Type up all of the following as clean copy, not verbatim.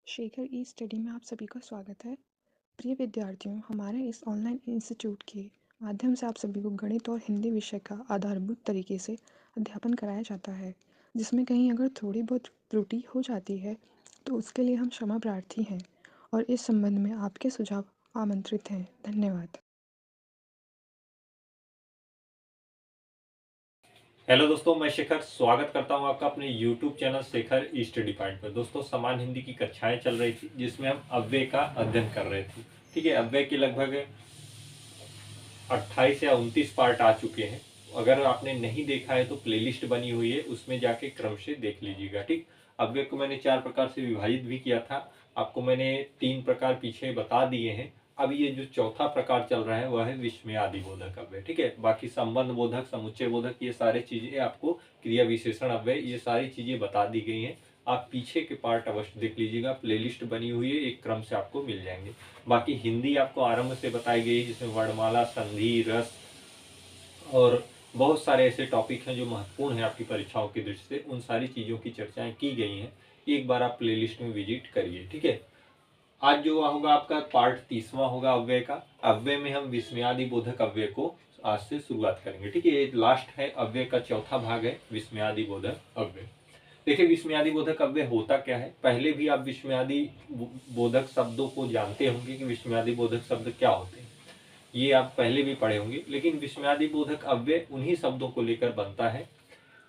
शेखर ई study में आप सभी का स्वागत है। प्रिय विद्यार्थियों, हमारे इस ऑनलाइन इंस्टीट्यूट के माध्यम से आप सभी को गणित और हिंदी विषय का आधारभूत तरीके से अध्यापन कराया जाता है, जिसमें कहीं अगर थोड़ी बहुत त्रुटि हो जाती है तो उसके लिए हम क्षमा प्रार्थी हैं और इस संबंध में आपके सुझाव आमंत्रित हैं। धन्यवाद। हेलो दोस्तों, मैं शेखर स्वागत करता हूं आपका अपने YouTube चैनल शेखर ई स्टडी पॉइंट पर। दोस्तों, समान हिंदी की कक्षाएं चल रही थी जिसमें हम अव्यय का अध्ययन कर रहे थे। ठीक है, अव्यय के लगभग 28 या 29 पार्ट आ चुके हैं। अगर आपने नहीं देखा है तो प्लेलिस्ट बनी हुई है, उसमें जाके क्रम से देख लीजिएगा। ठीक, अव्यय को मैंने 4 प्रकार से विभाजित भी किया था। आपको मैंने 3 प्रकार पीछे बता दिए हैं। अब ये जो चौथा प्रकार चल रहा है वह है विस्मयादि बोधक अव्यय। ठीक है, बाकी संबंध बोधक, समुच्चय बोधक, ये सारी चीजें आपको, क्रिया विशेषण अव्यय, ये सारी चीजें बता दी गई हैं। आप पीछे के पार्ट अवश्य देख लीजिएगा, प्लेलिस्ट बनी हुई है, एक क्रम से आपको मिल जाएंगे। बाकी हिंदी आपको आरंभ से बताई गई, जिसमें वर्णमाला, संधि, रस और बहुत सारे ऐसे टॉपिक हैं जो महत्वपूर्ण है आपकी परीक्षाओं की दृष्टि से। उन सारी चीज़ों की चर्चाएं की गई हैं। एक बार आप प्लेलिस्ट में विजिट करिए। ठीक है, आज जो होगा आपका पार्ट 30वां होगा अव्यय का। अव्यय में हम विस्मयादि बोधक अव्यय को आज से शुरुआत करेंगे। ठीक है, ये लास्ट है, अव्यय का चौथा भाग है विस्मयादि बोधक अव्यय। देखिए, विस्मयादि बोधक अव्यय होता क्या है। पहले भी आप विस्मयादि बोधक शब्दों को जानते होंगे कि विस्मयादि बोधक शब्द क्या होते हैं, ये आप पहले भी पढ़े होंगे। लेकिन विस्मयादि बोधक अव्यय उन्हीं शब्दों को लेकर बनता है।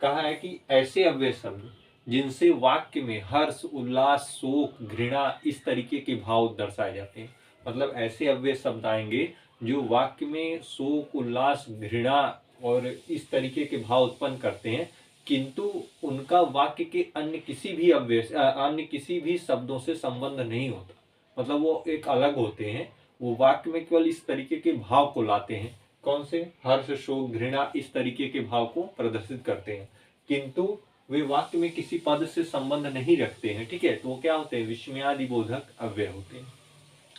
कहा है कि ऐसे अव्यय शब्द जिनसे वाक्य में हर्ष, उल्लास, शोक, घृणा, इस तरीके के भाव दर्शाए जाते हैं। मतलब ऐसे अव्यय शब्द आएंगे जो वाक्य में शोक, उल्लास, घृणा और इस तरीके के भाव उत्पन्न करते हैं, किंतु उनका वाक्य के अन्य किसी भी अव्यय, अन्य किसी भी शब्दों से संबंध नहीं होता। मतलब वो एक अलग होते हैं, वो वाक्य में केवल इस तरीके के भाव को लाते हैं। कौन से? हर्ष, शोक, घृणा, इस तरीके के भाव को प्रदर्शित करते हैं, किंतु वे वाक्य में किसी पद से संबंध नहीं रखते हैं। ठीक है, तो वो क्या होते हैं? विस्मयादि बोधक अव्यय होते हैं।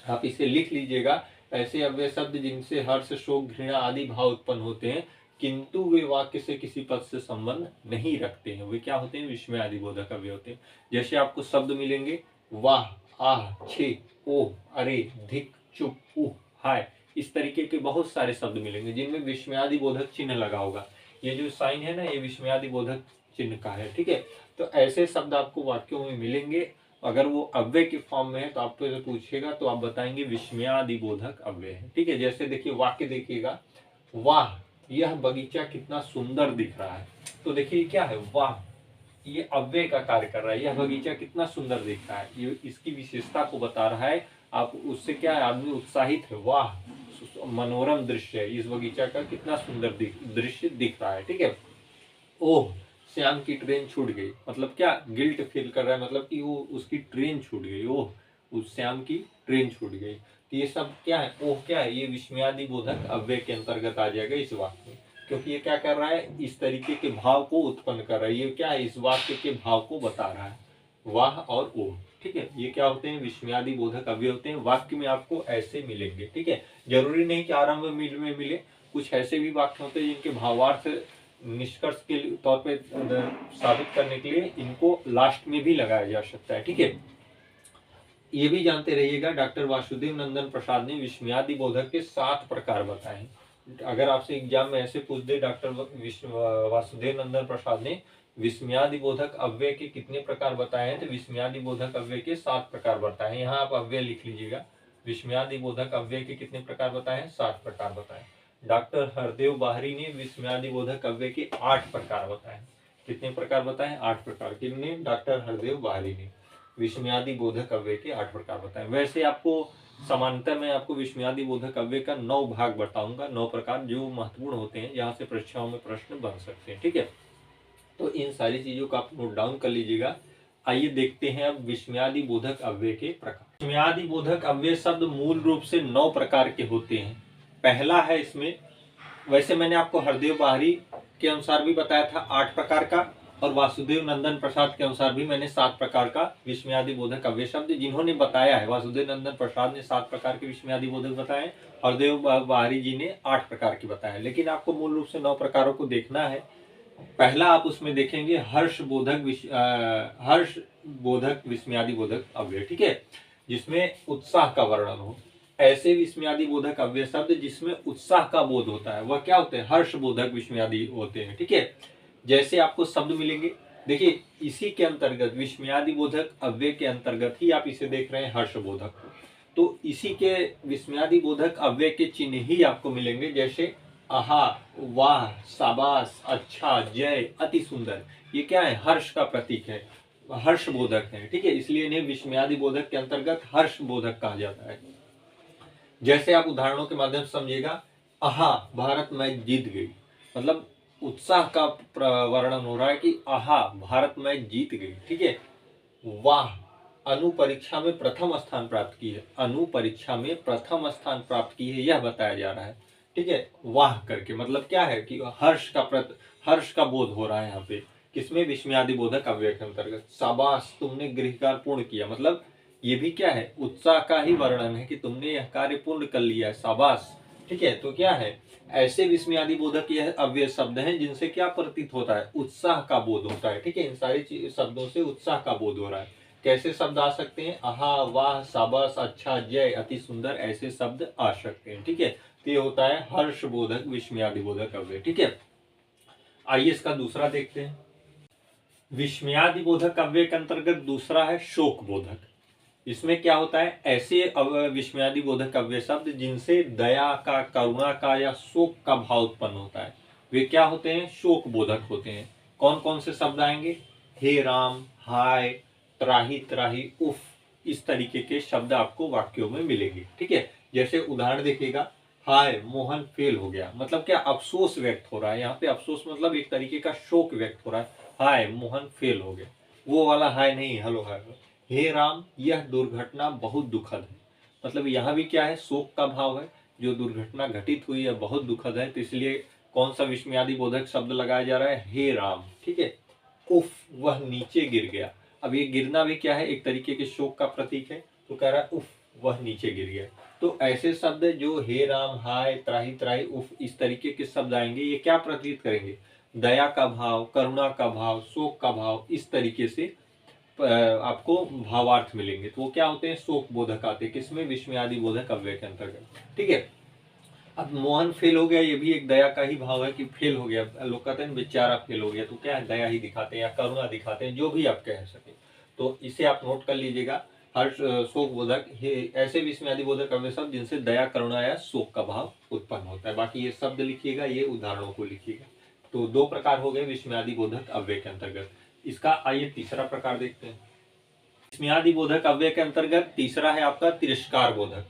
आप इसे लिख लीजिएगा, ऐसे अव्यय शब्द जिनसे हर्ष, शोक, घृणा आदि भाव उत्पन्न होते हैं, किंतु वे वाक्य से किसी पद से संबंध नहीं रखते हैं, वे क्या होते हैं? विस्मयादि बोधक अव्यय होते हैं। जैसे आपको शब्द मिलेंगे वाह, आह, छे, ओह, अरे, धिक, चुप, उह, हाय, इस तरीके के बहुत सारे शब्द मिलेंगे जिनमें विस्मयादि बोधक चिन्ह लगा होगा। ये जो साइन है ना, ये विस्मयादि बोधक चिन्ह का है। ठीक है, तो ऐसे शब्द आपको वाक्यों में मिलेंगे। अगर वो अव्यय के फॉर्म में है तो आपको जो पूछेगा तो आप बताएंगे विस्मयादि बोधक अव्यय है। ठीक है, जैसे देखिए वाक्य देखिएगा, वाह, यह बगीचा कितना सुंदर दिख रहा है। तो देखिए क्या है? वाह, ये अव्यय का कार्य कर रहा है। यह बगीचा कितना सुंदर दिख रहा है, ये इसकी विशेषता को बता रहा है। आप उससे क्या है? आदमी उत्साहित है, वाह, मनोरम दृश्य है, इस बगीचा का कितना सुंदर दृश्य दिख रहा है। ठीक है, ओह, श्याम की ट्रेन छूट गई। मतलब क्या? गिल्ट फील कर रहा है, मतलब कि वो उसकी ट्रेन छूट गई। ओह, उस श्याम की ट्रेन छूट गई। तो ये सब क्या है? ओह क्या है? ये विस्मयादि बोधक अव्यय के अंतर्गत आ जाएगा इस वाक्य में, क्योंकि ये क्या कर रहा है? इस तरीके के भाव को उत्पन्न कर रहा है। ये क्या है? इस वाक्य के भाव को बता रहा है, वाह और ओह। ठीक है, ये क्या होते हैं? विस्मयादि बोधक अव्यय होते हैं। वाक्य में आपको ऐसे मिलेंगे। ठीक है, जरूरी नहीं कि आरंभ में मिले, कुछ ऐसे भी वाक्य होते हैं जिनके भावार्थ निष्कर्ष के तौर पे साबित करने के लिए इनको लास्ट में भी लगाया जा सकता है। ठीक है, ये भी जानते रहिएगा, डॉक्टर वासुदेव नंदन प्रसाद ने विस्मयादि बोधक के 7 प्रकार बताए। अगर आपसे एग्जाम में ऐसे पूछ दे, डॉक्टर वासुदेव नंदन प्रसाद ने विस्मयादि बोधक अव्यय के कितने प्रकार बताए हैं, तो विस्मयादि बोधक अव्यय के 7 प्रकार बताए हैं। यहाँ आप अव्यय लिख लीजिएगा, विस्मयादि बोधक अव्यय के कितने प्रकार बताए हैं? 7 प्रकार बताए। डॉक्टर हरदेव बाहरी ने विस्मयादि बोधक अव्यय के 8 प्रकार बताए। कितने प्रकार बताए? 8 प्रकार। किसने? डॉक्टर हरदेव बाहरी ने विस्मयादि बोधक अव्यय के 8 प्रकार बताए। वैसे आपको समानता में आपको विस्मयादि बोधक अव्यय का 9 भाग बताऊंगा, 9 प्रकार जो महत्वपूर्ण होते हैं, यहाँ से परीक्षाओं में प्रश्न बन सकते हैं। ठीक है, तो इन सारी चीजों का आप नोट डाउन कर लीजिएगा। आइए देखते हैं अब विस्मयादि बोधक अव्यय के प्रकार। विस्मयादि बोधक अव्यय शब्द मूल रूप से 9 प्रकार के होते हैं। पहला है इसमें, वैसे मैंने आपको हरदेव बाहरी के अनुसार भी बताया था 8 प्रकार का, और वासुदेव नंदन प्रसाद के अनुसार भी मैंने 7 प्रकार का विस्मयादि बोधक अव्यय शब्द जिन्होंने बताया है। वासुदेव नंदन प्रसाद ने 7 प्रकार के विस्मयादि बोधक बताए, हरदेव बाहरी जी ने 8 प्रकार के बताए। लेकिन आपको मूल रूप से 9 प्रकारों को देखना है। पहला आप उसमें देखेंगे हर्ष बोधक हर्ष बोधक विस्मयादि बोधक अव्यय, ठीक है, जिसमें उत्साह का वर्णन हो। ऐसे विस्मयादि बोधक अव्यय शब्द जिसमें उत्साह का बोध होता है वह क्या होते हैं? हर्ष बोधक विस्मयादि होते हैं, ठीक है। जैसे आपको शब्द मिलेंगे, देखिए इसी के अंतर्गत विस्मयादि बोधक अव्यय के अंतर्गत ही आप इसे देख रहे हैं हर्ष बोधक, तो इसी के विस्मयादि बोधक अव्यय के चिन्ह ही आपको मिलेंगे, जैसे आहा, वाह, शाबाश, अच्छा, जय, अति सुंदर। ये क्या है? हर्ष का प्रतीक है, हर्ष बोधक है, ठीक है, इसलिए इन्हें विस्मयादि बोधक के अंतर्गत हर्ष बोधक कहा जाता है। जैसे आप उदाहरणों के माध्यम से समझिएगा, आहा, भारत मैच जीत गई, मतलब उत्साह का वर्णन हो रहा है कि आहा, भारत मैच जीत गई, ठीक है। वाह, अनु परीक्षा में प्रथम स्थान प्राप्त की है, अनु परीक्षा में प्रथम स्थान प्राप्त की है, यह बताया जा रहा है, ठीक है। वाह करके मतलब क्या है कि हर्ष का बोध हो रहा है यहाँ पे, किसमें? विस्मयादि बोधक अव्यय के अंतर्गत। शाबाश, तुमने गृह कार्य पूर्ण किया, मतलब ये भी क्या है? उत्साह का ही वर्णन है कि तुमने यह कार्य पूर्ण कर लिया है, शाबाश, ठीक है। तो क्या है? ऐसे विस्मयादि बोधक यह अव्यय शब्द हैं जिनसे क्या प्रतीत होता है? उत्साह का बोध होता है, ठीक है। इन सारी शब्दों से उत्साह का बोध हो रहा है। कैसे शब्द आ सकते हैं? आहा, वाह, शाबाश, अच्छा, जय, अति सुंदर, ऐसे शब्द आ सकते हैं, ठीक है। तो ये होता है हर्ष बोधक विस्मयादि बोधक अव्यय, ठीक है। आइए इसका दूसरा देखते हैं। विस्मयादि बोधक अव्यय के अंतर्गत दूसरा है शोक बोधक। इसमें क्या होता है? ऐसे विस्मयादि बोधक अव्यय शब्द जिनसे दया का, करुणा का या शोक का भाव उत्पन्न होता है, वे क्या होते हैं? शोक बोधक होते हैं। कौन कौन से शब्द आएंगे? हे राम, हाय, त्राही त्राही, उफ, इस तरीके के शब्द आपको वाक्यों में मिलेंगे, ठीक है। जैसे उदाहरण देखिएगा, हाय, मोहन फेल हो गया, मतलब क्या? अफसोस व्यक्त हो रहा है यहाँ पे। अफसोस मतलब एक तरीके का शोक व्यक्त हो रहा है। हाय, मोहन फेल हो गया, वो वाला हाय नहीं, हेलो हाय। हे राम, यह दुर्घटना बहुत दुखद है, मतलब यहाँ भी क्या है? शोक का भाव है, जो दुर्घटना घटित हुई है बहुत दुखद है, तो इसलिए कौन सा विस्मयादि बोधक शब्द लगाया जा रहा है? हे राम, ठीक है। उफ, वह नीचे गिर गया, अब ये गिरना भी क्या है? एक तरीके के शोक का प्रतीक है, तो कह रहा है उफ, वह नीचे गिर गया। तो ऐसे शब्द जो हे राम, हाय, त्राही त्राही, उफ, इस तरीके के शब्द आएंगे, ये क्या प्रतीत करेंगे? दया का भाव, करुणा का भाव, शोक का भाव, इस तरीके से आपको भावार्थ मिलेंगे, तो वो क्या होते हैं? शोक बोधक आते हैं, किसमें? विस्मयादि बोधक अव्यय के अंतर्गत, ठीक है। अब मोहन फेल हो गया, ये भी एक दया का ही भाव है कि फेल हो गया, लोग कहते हैं बेचारा फेल हो गया, तो क्या है? दया ही दिखाते हैं या करुणा दिखाते हैं, जो भी आप कह सके, तो इसे आप नोट कर लीजिएगा। हर शोक बोधक ऐसे विस्मयादि बोधक अव्यय शब्द जिनसे दया, करुणा या शोक का भाव उत्पन्न होता है। बाकी ये शब्द लिखिएगा, ये उदाहरणों को लिखिएगा। तो दो प्रकार हो गए विस्मयादि बोधक अव्यय के अंतर्गत। इसका आइए तीसरा प्रकार देखते हैं। विस्मयादि बोधक अव्यय के अंतर्गत तीसरा है आपका तिरस्कार बोधक।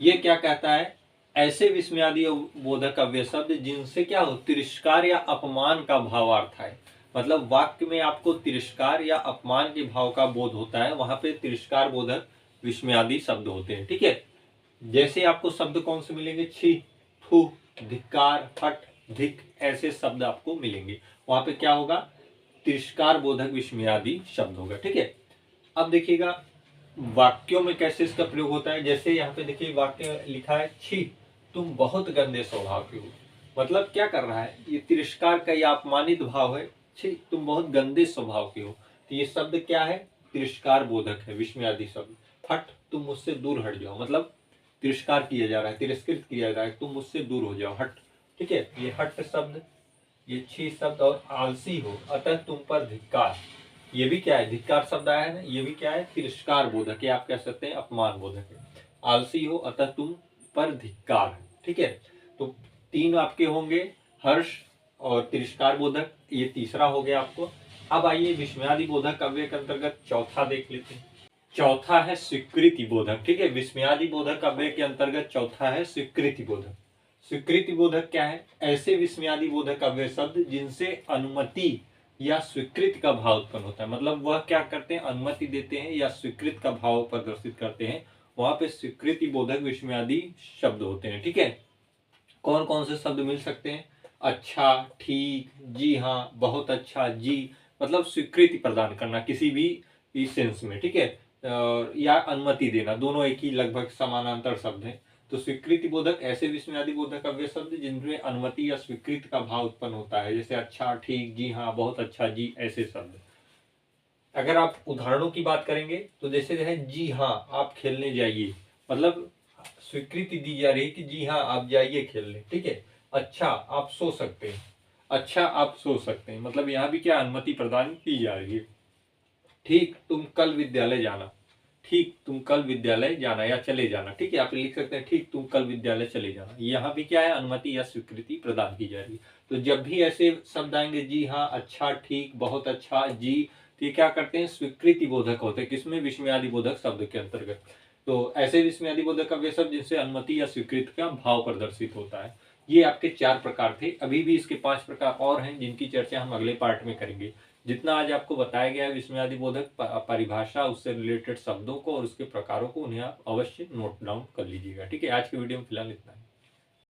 ये क्या कहता है? ऐसे विस्मयादि बोधक अव्यय शब्द जिनसे क्या हो? तिरस्कार या अपमान का भावार्थ है, मतलब वाक्य में आपको तिरस्कार या अपमान के भाव का बोध होता है, वहां पे तिरस्कार बोधक विस्मयादि शब्द होते हैं, ठीक है। जैसे आपको शब्द कौन से मिलेंगे? छी, थू, धिक्कार, हट, धिक, ऐसे शब्द आपको मिलेंगे, वहां पे क्या होगा? तिरस्कार बोधक विस्मयादि शब्द होगा, ठीक है। अब देखिएगा वाक्यों में कैसे इसका प्रयोग होता है। जैसे यहाँ पे देखिए वाक्य लिखा है, छी, तुम बहुत गंदे स्वभाव के हो, मतलब क्या कर रहा है? ये तिरस्कार का या अपमानित भाव है, छी, तुम बहुत गंदे स्वभाव के हो, तो ये शब्द क्या है? तिरस्कार बोधक है, विस्मयादि शब्द। हट, तुम मुझसे दूर हट जाओ, मतलब तिरस्कार किया जा रहा है, तिरस्कृत किया जा रहा है, तुम मुझसे दूर हो जाओ, हट, ठीक है। ये हट शब्द, ये छी शब्द, और आलसी हो, अतः तुम पर धिक्कार, ये भी क्या है? धिक्कार शब्द आया है ना, ये भी क्या है? तिरस्कार बोधक है, आप कह सकते हैं अपमान बोधक है। आलसी हो, अतः तुम पर धिक्कार, ठीक है। तो तीन आपके होंगे, हर्ष और तिरस्कार बोधक, ये तीसरा हो गया आपको। अब आइए विस्मयादि बोधक अव्यय के अंतर्गत चौथा देख लेते हैं। चौथा है स्वीकृति बोधक, ठीक है। विस्मयादि बोधक अव्यय के अंतर्गत चौथा है स्वीकृति बोधक। स्वीकृति बोधक क्या है? ऐसे विस्मयादि बोधक अव्यय शब्द जिनसे अनुमति या स्वीकृति का भाव उत्पन्न होता है, मतलब वह क्या करते हैं? अनुमति देते हैं या स्वीकृति का भाव प्रदर्शित करते हैं, वहां पे स्वीकृति बोधक विस्मयादि शब्द होते हैं, ठीक है। कौन कौन से शब्द मिल सकते हैं? अच्छा, ठीक, जी हाँ, बहुत अच्छा, जी, मतलब स्वीकृति प्रदान करना किसी भी सेंस में, ठीक है। या अनुमति देना, दोनों एक ही लगभग समानांतर शब्द हैं। तो स्वीकृति बोधक ऐसे विस्मयादि बोधक अव्यय शब्द जिनमें अनुमति या स्वीकृति का भाव उत्पन्न होता है, जैसे अच्छा, ठीक, जी हाँ, बहुत अच्छा, जी, ऐसे शब्द। अगर आप उदाहरणों की बात करेंगे तो जैसे है जी हाँ आप खेलने जाइए, मतलब स्वीकृति दी जा रही है कि जी हाँ आप जाइए खेलने, ठीक है। अच्छा आप सो सकते हैं, अच्छा आप सो सकते हैं, मतलब यहाँ भी क्या अनुमति प्रदान की जा रही है। ठीक तुम कल विद्यालय जाना, ठीक तुम कल विद्यालय जाना या चले जाना, ठीक है। आप लिख सकते हैं ठीक तुम कल विद्यालय चले जाना, यहाँ भी क्या है अनुमति या स्वीकृति प्रदान की जा रही है। तो जब भी ऐसे शब्द आएंगे जी हाँ, अच्छा, ठीक, बहुत अच्छा, जी, तो ये क्या करते हैं स्वीकृति बोधक होते हैं, किसमें विस्मयादि बोधक शब्द के अंतर्गत। तो ऐसे विस्मयादि बोधक का वे शब्द जिनसे अनुमति या स्वीकृति का भाव प्रदर्शित होता है। ये आपके 4 प्रकार थे, अभी भी इसके 5 प्रकार और हैं जिनकी चर्चा हम अगले पार्ट में करेंगे। जितना आज आपको बताया गया है विस्मयादि बोधक परिभाषा, उससे रिलेटेड शब्दों को और उसके प्रकारों को, उन्हें आप अवश्य नोट डाउन कर लीजिएगा, ठीक है। आज की वीडियो में फिलहाल इतना है।